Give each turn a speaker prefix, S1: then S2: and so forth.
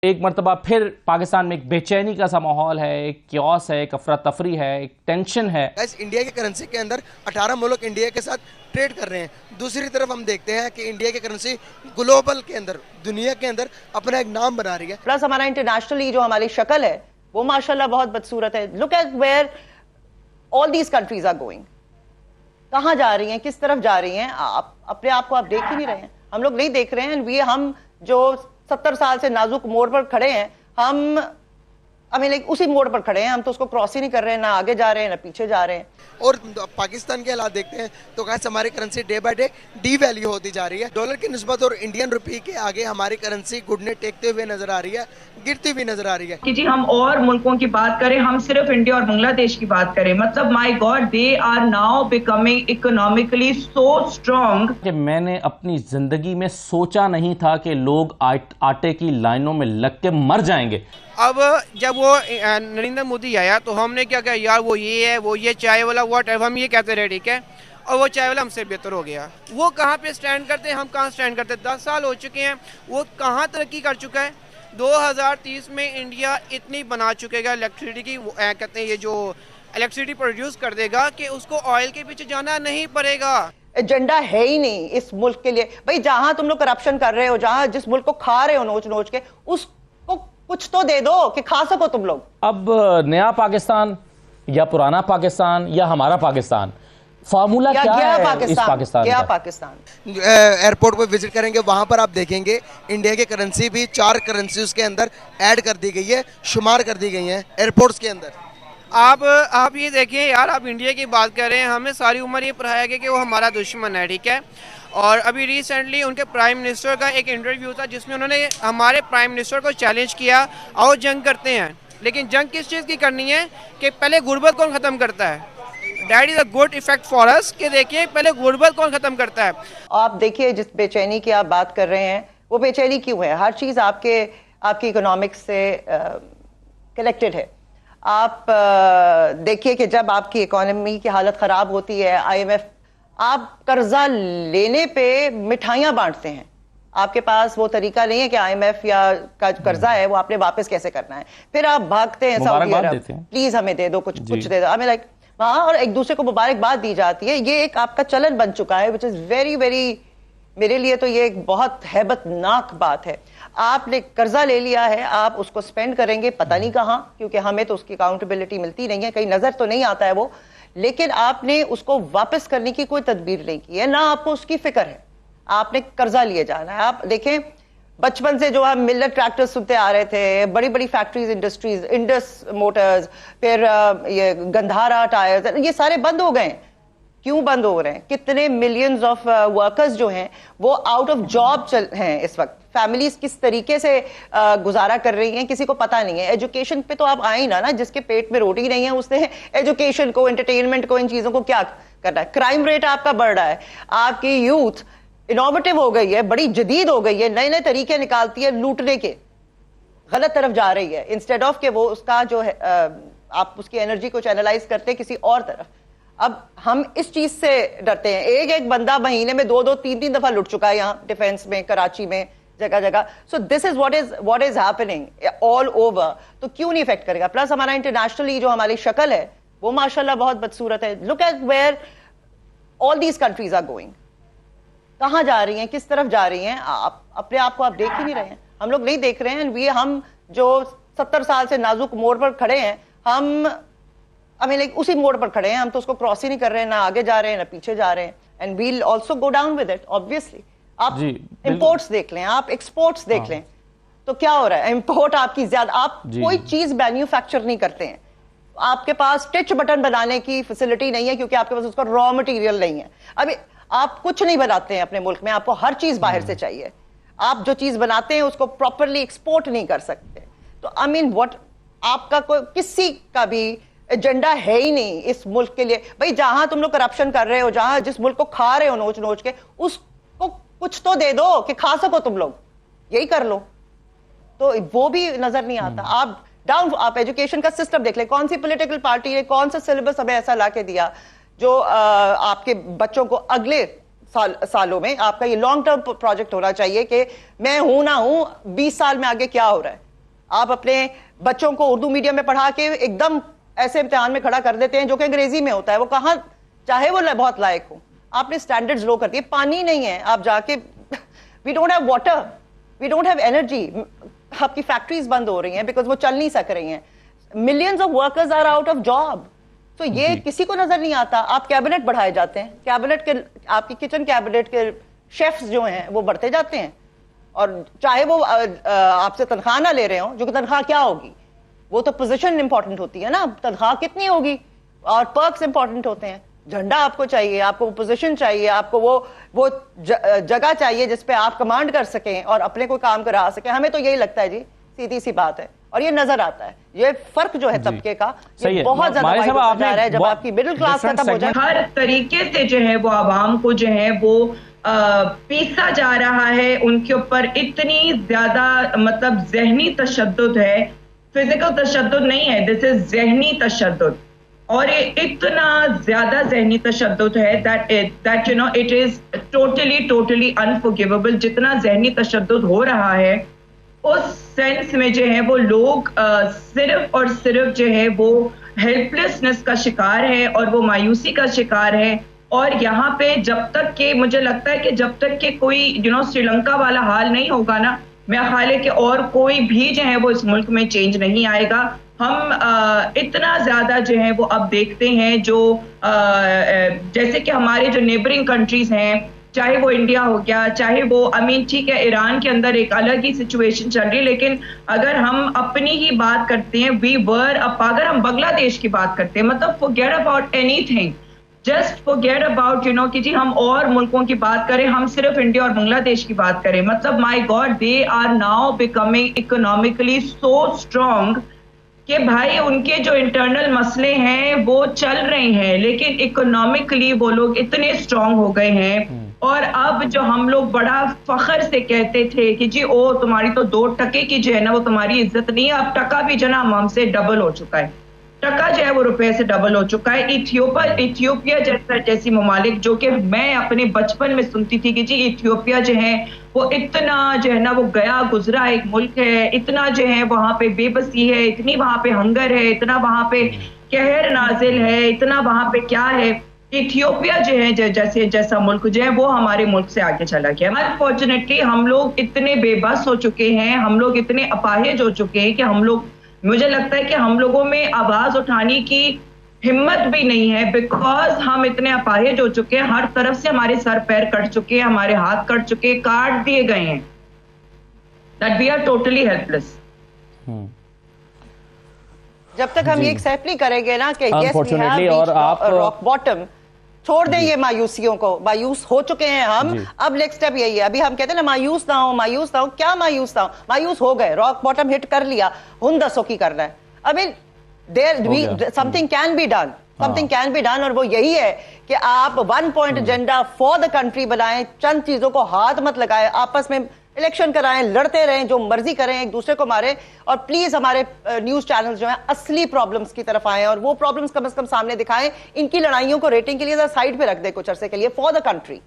S1: ایک مرتبہ پھر پاکستان میں ایک بے چینی کا سا ماحول ہے، ایک کیوس ہے، ایک افراتفری ہے، ایک ٹینشن ہے۔
S2: انڈیا کی کرنسی کے اندر 18 ملک انڈیا کے ساتھ ٹریڈ کر رہے ہیں۔ دوسری طرف ہم دیکھتے ہیں کہ انڈیا کی کرنسی گلوبل کے اندر، دنیا کے اندر اپنا ایک نام بنا رہی ہے۔
S3: پلس ہمارا انٹرنیشنلی جو ہماری شکل ہے وہ ماشاءاللہ بہت بدصورت ہے۔ Look at where all these countries are going, کہاں جا رہی ہیں، کس طرف جا رہی ہیں، اپنے آپ کو آپ دیکھ ہی نہیں رہے ہیں، ہم لوگ نہیں دیکھ رہے ہیں۔ ہم جو 70 سال سے نازک موڑ پر کھڑے ہیں، ہم اسی موڑ پر کھڑے ہیں، ہم تو اس کو کراس ہی نہیں کر رہے ہیں، نہ آگے جا رہے ہیں نہ پیچھے جا رہے ہیں۔
S2: اور پاکستان کے حالات دیکھتے ہیں تو گائز ہماری currency day by day D value ہوتی جا رہی ہے۔ ڈالر کی نسبت اور انڈین روپی کے آگے ہماری کرنسی گھٹنے ٹیکتے ہوئے نظر آ رہی ہے، گرتی ہوئی نظر آ رہی ہے۔
S4: کہ جی ہم اور ملکوں کی بات کریں، ہم صرف انڈیا اور بنگلہ دیش کی بات کریں، مطلب my God they are now becoming economically so strong
S1: کہ میں نے اپنی زندگی میں سوچا نہیں تھا کہ لوگ آٹے کی لائنوں میں لگ کے مر جائیں گے۔
S5: اب جب وہ نریندر مودی آیا تو ہم نے کیا کہا، یار وہ یہ ہے، وہ یہ چائے والا واٹ ایور، ہم یہ کہتے رہے، ٹھیک ہے، اور وہ چائے والا ہم سے بہتر ہو گیا۔ وہ کہاں پہ سٹینڈ کرتے ہیں، ہم کہاں سٹینڈ کرتے ہیں؟ 10 سال ہو چکے ہیں، وہ کہاں ترقی کر چکا ہے۔ 2030 میں انڈیا اتنی بنا چکے گا الیکٹریسٹی کی، کہتے ہیں یہ جو الیکٹریسٹی پروڈیوس کر دے گا کہ اس کو آئل کے پیچھے جانا نہیں پڑے گا۔
S3: ایجنڈا ہے ہی نہیں اس ملک کے لیے۔ بھائی جہاں تم لوگ کرپشن کر رہے ہو، جہاں جس ملک کو کھا رہے ہو نوچ نوچ کے، اس کو کچھ تو دے دو کہ کھا سکو تم لوگ۔
S1: اب نیا پاکستان یا پرانا پاکستان یا ہمارا پاکستان، فارمولا کیا ہے اس پاکستان
S3: کیا
S1: کا؟
S3: پاکستان
S2: ایئرپورٹ پہ وزٹ کریں گے، وہاں پر آپ دیکھیں گے انڈیا کی کرنسی بھی 4 کرنسیز کے اندر ایڈ کر دی گئی ہے، شمار کر دی گئی ہیں ایئرپورٹس کے اندر۔
S5: آپ یہ دیکھیں یار، آپ انڈیا کی بات کر رہے ہیں، ہمیں ساری عمر یہ پڑھایا گیا کہ وہ ہمارا دشمن ہے، ٹھیک ہے۔ اور ابھی ریسنٹلی ان کے پرائم منسٹر کا ایک انٹرویو تھا جس میں انہوں نے ہمارے پرائم منسٹر کو چیلنج کیا، آؤ جنگ کرتے ہیں۔ لیکن جنگ کس چیز کی کرنی ہے کہ پہلے غربت کون ختم کرتا ہے؟ That is a good effect for us, کہ دیکھیں پہلے غربت کون ختم کرتا ہے۔
S3: آپ دیکھیے جس بے چینی کی آپ بات کر رہے ہیں، وہ بے چینی کیوں ہے؟ ہر چیز آپ کی اکنامکس سے کنیکٹڈ ہے۔ آپ دیکھیے کہ جب آپ کی اکانومی کی حالت خراب ہوتی ہے، IMF، آپ قرضہ لینے پہ مٹھائیاں بانٹتے ہیں، آپ کے پاس وہ طریقہ نہیں ہے کہ IMF یا کا قرضہ ہے وہ آپ نے واپس کیسے کرنا ہے۔ پھر آپ بھاگتے ہیں سعودی عرب، پلیز ہمیں دے دو، کچھ دے دو، ہمیں لائک وہاں، اور ایک دوسرے کو مبارکباد دی جاتی ہے۔ یہ ایک آپ کا چلن بن چکا ہے، which is very very، میرے لیے تو یہ ایک بہت ہیبت ناک بات ہے۔ آپ نے قرضہ لے لیا ہے، آپ اس کو سپینڈ کریں گے پتہ نہیں کہاں، کیونکہ ہمیں تو اس کی اکاؤنٹیبلٹی ملتی نہیں ہے، کہیں نظر تو نہیں آتا ہے وہ، لیکن آپ نے اس کو واپس کرنے کی کوئی تدبیر نہیں کی ہے، نہ آپ کو اس کی فکر ہے۔ آپ نے قرضہ لیے جانا ہے۔ آپ دیکھیں بچپن سے جو ہم ملت ٹریکٹر سنتے آ رہے تھے، بڑی بڑی فیکٹریز، انڈسٹریز، انڈس موٹرز، پھر یہ گندھارا ٹائرز، یہ سارے بند ہو گئے۔ کیوں بند ہو رہے ہیں؟ کتنے ملینز آف ورکرز جو ہیں وہ آؤٹ آف جاب ہیں اس وقت۔ فیملیز کس طریقے سے گزارا کر رہی ہیں کسی کو پتہ نہیں ہے۔ ایجوکیشن پہ تو آپ آئیں نا، جس کے پیٹ میں روٹی نہیں ہے اس نے ایجوکیشن کو، انٹرٹینمنٹ کو، ان چیزوں کو کیا کرنا ہے۔ کرائم ریٹ آپ کا بڑھ رہا ہے، آپ کی یوتھ انوویٹو ہو گئی ہے، بڑی جدید ہو گئی ہے، نئے نئے طریقے نکالتی ہے لوٹنے کے، غلط طرف جا رہی ہے، انسٹیڈ آف کہ وہ اس کا جو ہے آپ اس کی انرجی کو چینلائز کرتے کسی اور طرف۔ اب ہم اس چیز سے ڈرتے ہیں۔ ایک بندہ مہینے میں 2 3 دفعہ لٹ چکا ہے یہاں ڈیفینس میں، کراچی میں، جگہ جگہ۔ So this is what is happening all over. تو کیوں نہیں افیکٹ کرے گا؟ پلس ہمارا انٹرنیشنلی جو ہماری شکل ہے وہ ماشاءاللہ بہت بدصورت ہے۔ Look at where all these countries are going, کہاں جا رہی ہیں، کس طرف جا رہی ہیں، اپنے آپ کو آپ دیکھ ہی نہیں رہے ہیں، ہم لوگ نہیں دیکھ رہے ہیں۔ ہم جو 70 سال سے نازک موڑ پر کھڑے ہیں، ہم اسی موڑ پر کھڑے ہیں، ہم تو اس کو کراس ہی نہیں کر رہے ہیں، نہ آگے جا رہے ہیں نہ پیچھے جا رہے ہیں۔ And we'll also go down with it obviously۔ آپ امپورٹس دیکھ لیں، آپ ایکسپورٹس دیکھ لیں، تو کیا ہو رہا ہے؟ امپورٹ آپ کی زیادہ، آپ کوئی چیز مینوفیکچر نہیں کرتے ہیں، آپ کے پاس ٹچ بٹن بنانے کی فیسلٹی نہیں ہے کیونکہ آپ کے پاس اس کا را مٹیریل نہیں ہے۔ ابھی آپ کچھ نہیں بناتے ہیں اپنے ملک میں، آپ کو ہر چیز باہر سے چاہیے، آپ جو چیز بناتے ہیں اس کو پراپرلی ایکسپورٹ نہیں کر سکتے۔ تو what آپ کا کوئی کسی کا بھی ایجنڈا ہے ہی نہیں اس ملک کے لیے۔ بھائی جہاں تم لوگ کرپشن کر رہے ہو، جہاں جس ملک کو کھا رہے ہو نوچ نوچ کے، اس کو کچھ تو دے دو کہ کھا سکو تم لوگ، یہی کر لو۔ تو وہ بھی نظر نہیں آتا۔ آپ ایجوکیشن کا سسٹم دیکھ لیں، کون سی پولیٹیکل پارٹی نے کون سا سلیبس ہمیں ایسا لا کے دیا جو آپ کے بچوں کو اگلے سالوں میں، آپ کا یہ لانگ ٹرم پروجیکٹ ہونا چاہیے کہ میں ہوں نہ ہوں 20 سال میں آگے کیا ہو رہا ہے، آپ اپنے بچوں کو اردو میڈیم میں پڑھا کے ایک دم ایسے امتحان میں کھڑا کر دیتے ہیں جو کہ انگریزی میں ہوتا ہے. وہ کہاں چاہے وہ بہت لائق ہو, آپ نے اسٹینڈرڈز لو کر دیے. پانی نہیں ہے, آپ جا کے we don't have water, we don't have energy. آپ کی فیکٹریز بند ہو رہی ہیں بیکاز وہ چل نہیں سک رہی ہیں. Millions of workers are out of job. تو یہ کسی کو نظر نہیں آتا. آپ کیبنٹ بڑھائے جاتے ہیں, کیبنٹ کے آپ کی کچن کیبنٹ کے شیفز جو ہیں وہ بڑھتے جاتے ہیں, اور چاہے وہ آپ سے تنخواہ نہ لے رہے ہوں, جو کہ تنخواہ کیا ہوگی, وہ تو پوزیشن امپورٹنٹ ہوتی ہے نا, تنخواہ کتنی ہوگی, اور پرکس امپورٹنٹ ہوتے ہیں. جھنڈا آپ کو چاہیے, آپ کو پوزیشن چاہیے, آپ کو وہ جگہ چاہیے جس پہ آپ کمانڈ کر سکیں اور اپنے کوئی کام کرا سکیں. ہمیں تو یہی لگتا ہے جی, سیدھی سی بات ہے, اور یہ نظر آتا ہے. یہ فرق جو ہے طبقے کا یہ بہت زیادہ وائڈ ہوتا جا رہا ہے جب آپ کی مڈل کلاس ختم ہو جائے.
S4: ہر طریقے سے جو ہے وہ عوام کو جو ہے وہ پیسا جا رہا ہے. ان کے اوپر اتنی زیادہ مطلب ذہنی تشدد ہے, فزیکل تشدد نہیں ہے, دس از ذہنی تشدد. اور یہ اتنا زیادہ ذہنی تشدد ہے that you know it is totally unforgivable. جتنا ذہنی تشدد ہو رہا ہے اس سینس میں جو ہے وہ لوگ صرف اور صرف جو ہے وہ ہیلپ لیسنس کا شکار ہے اور وہ مایوسی کا شکار ہے. اور یہاں پہ جب تک کہ مجھے لگتا ہے کہ جب تک کہ کوئی سری لنکا والا حال نہیں ہوگا نا, میرا خیال ہے کہ اور کوئی بھی جو ہے وہ اس ملک میں چینج نہیں آئے گا. ہم اتنا زیادہ جو ہے وہ اب دیکھتے ہیں جو جیسے کہ ہمارے جو نیبرنگ کنٹریز ہیں, چاہے وہ انڈیا ہو گیا, چاہے وہ ٹھیک ہے ایران کے اندر ایک الگ ہی سچویشن چل رہی ہے, لیکن اگر ہم اپنی ہی بات کرتے ہیں اگر ہم بنگلہ دیش کی بات کرتے ہیں, مطلب forget about anything, just forget about کہ جی ہم اور ملکوں کی بات کریں, ہم صرف انڈیا اور بنگلہ دیش کی بات کریں. مطلب my God, they are now becoming economically so strong کہ بھائی ان کے جو انٹرنل مسئلے ہیں وہ چل رہے ہیں, لیکن اکنامکلی وہ لوگ اتنے اسٹرانگ ہو گئے ہیں. اور اب جو ہم لوگ بڑا فخر سے کہتے تھے کہ جی تمہاری تو 2 ٹکے کی جو ہے نا وہ تمہاری عزت نہیں ہے, اب ٹکا بھی جو نا ہم سے ڈبل ہو چکا ہے, ٹکا جو ہے وہ روپے سے ڈبل ہو چکا ہے. ایتھیوپیا جیسی ممالک جو کہ میں اپنے بچپن میں سنتی تھی کہ جی ایتھیوپیا جو ہے وہ اتنا جو ہے نا وہ گیا گزرا ایک ملک ہے, اتنا جو ہے وہاں پہ بے بسی ہے, اتنی وہاں پہ ہنگر ہے, اتنا وہاں پہ قہر نازل ہے, اتنا وہاں پہ کیا ہے. ایتھیوپیا جو ہے جیسا ملک جو ہے وہ ہمارے ملک سے آگے چلا گیا. انفارچونیٹلی ہم لوگ اتنے بے بس ہو چکے ہیں, ہم لوگ اتنے اپاہج ہو چکے ہیں کہ مجھے لگتا ہے کہ ہم لوگوں میں آواز اٹھانے کی ہمت بھی نہیں ہے, بیکاز ہم اتنے اپاہج ہو چکے ہیں, ہر طرف سے ہمارے سر پیر کٹ چکے ہیں, ہمارے ہاتھ کٹ چکے, کاٹ دیے گئے ہیں, that we are totally helpless.
S3: جب تک ہم یہ ایکسیپٹ نہیں کریں گے نا کہ yes we have
S1: اور آپ
S3: reached rock bottom, چھوڑ دیں یہ مایوسیوں کو. مایوس ہو چکے ہیں ہم, اب نیکسٹ اسٹیپ یہی ہے. ابھی ہم کہتے ہیں نا مایوس نہ ہو, مایوس نہ ہو, کیا مایوس نہ ہو, مایوس ہو گئے, راک باٹم ہٹ کر لیا, ہن دسو کی کرنا ہے. something can be done, something can be done, اور وہ یہی ہے کہ آپ 1 point agenda for the country بنائیں, چند چیزوں کو ہاتھ مت لگائیں, آپس میں الیکشن کرائیں, لڑتے رہیں, جو مرضی کریں, ایک دوسرے کو ماریں, اور پلیز ہمارے نیوز چینلز جو ہیں اصلی پرابلمز کی طرف آئیں اور وہ پرابلمز کم از کم سامنے دکھائیں. ان کی لڑائیوں کو ریٹنگ کے لیے سائڈ پہ رکھ دیں کچھ عرصے کے لیے, فار دا کنٹری.